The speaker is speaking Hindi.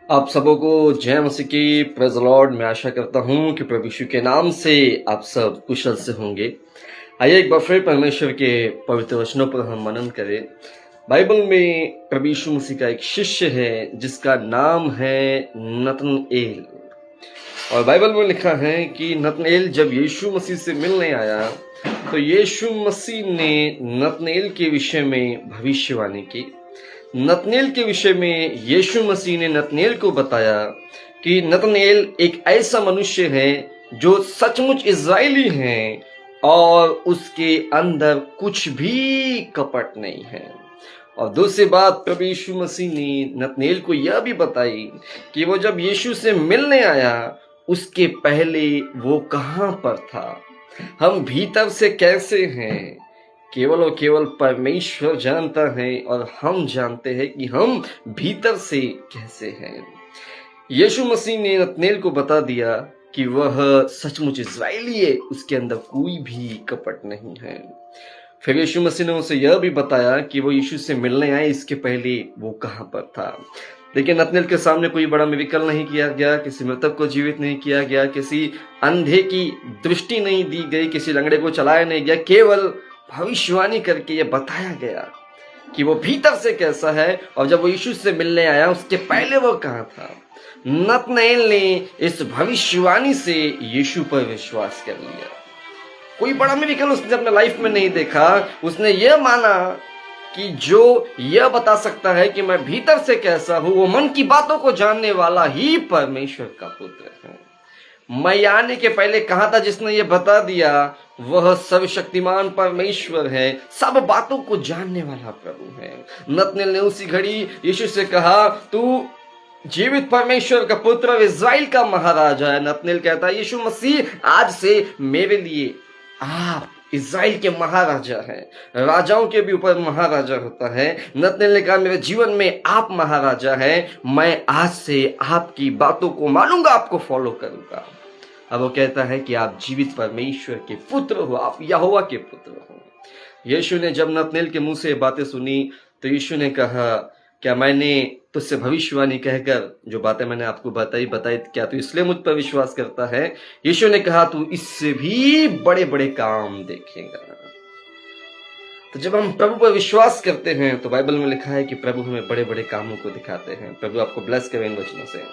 आप सबको जय मसीह की प्रेज़ द लॉर्ड। मैं आशा करता हूँ कि प्रभु यीशु के नाम से आप सब कुशल से होंगे। आइए एक बार फिर परमेश्वर के पवित्र वचनों पर हम मनन करें। बाइबल में प्रभु यीशु मसीह का एक शिष्य है जिसका नाम है नतनएल। और बाइबल में लिखा है कि नतनएल जब यीशु मसीह से मिलने आया तो यीशु मसीह ने नतनएल के विषय में भविष्यवाणी की। नतनएल के विषय में यीशु मसीह ने नतनएल को बताया कि नतनएल एक ऐसा मनुष्य है जो सचमुच इज़राइली है और उसके अंदर कुछ भी कपट नहीं है। और दूसरी बात प्रभु यीशु मसीह ने नतनएल को यह भी बताई कि वो जब यीशु से मिलने आया उसके पहले वो कहाँ पर था। हम भीतर से कैसे हैं केवल और केवल परमेश्वर जानता है और हम जानते हैं कि हम भीतर से कैसे हैं। यीशु मसीह ने नतनएल को बता दिया कि वह सचमुच इज़राइली है, उसके अंदर कोई भी कपट नहीं है। फिर यीशु मसीह ने उसे यह भी बताया कि वो यीशु से मिलने आए इसके पहले वो कहाँ पर था। लेकिन नतनएल के सामने कोई बड़ा मिरेकल नहीं किया गया, किसी मृतक को जीवित नहीं किया गया, किसी अंधे की दृष्टि नहीं दी गई, किसी लंगड़े को चलाया नहीं गया। केवल भविष्यवाणी करके ये बताया गया कि वो भीतर से कैसा है और जब वो यीशु से मिलने आया उसके पहले वो कहाँ था। नतनएल ने इस भविष्यवाणी से यीशु पर विश्वास कर लिया। कोई बड़ा मिरेकल उसने अपने लाइफ में नहीं देखा। उसने ये माना कि जो यह बता सकता है कि मैं भीतर से कैसा हूं, वो मन की बातों को जानने वाला ही परमेश्वर का पुत्र है। मैं आने के पहले कहा था, जिसने ये बता दिया वह सर्वशक्तिमान परमेश्वर है, सब बातों को जानने वाला प्रभु है। नतनएल ने उसी घड़ी यीशु से कहा, तू जीवित परमेश्वर का पुत्र और इज़राइल का महाराजा है। नतनएल कहता है, यीशु मसीह आज से मेरे लिए आप इज़राइल के महाराजा हैं। राजाओं के भी ऊपर महाराजा होता है। नतनएल ने कहा, मेरे जीवन में आप महाराजा हैं, मैं आज से आपकी बातों को मानूंगा, आपको फॉलो करूंगा। अब वो कहता है कि आप जीवित परमेश्वर के पुत्र हो, आप यहोवा के पुत्र हो। यीशु ने जब नतनएल के मुंह से बातें सुनी तो यीशु ने कहा, क्या मैंने तुझसे भविष्यवाणी कहकर जो बातें मैंने आपको बताई क्या तू इसलिए मुझ पर विश्वास करता है? यीशु ने कहा, तू इससे भी बड़े बड़े काम देखेगा। तो जब हम प्रभु पर विश्वास करते हैं तो बाइबल में लिखा है कि प्रभु हमें बड़े बड़े कामों को दिखाते हैं। प्रभु आपको ब्लेस करें इन वचनों से।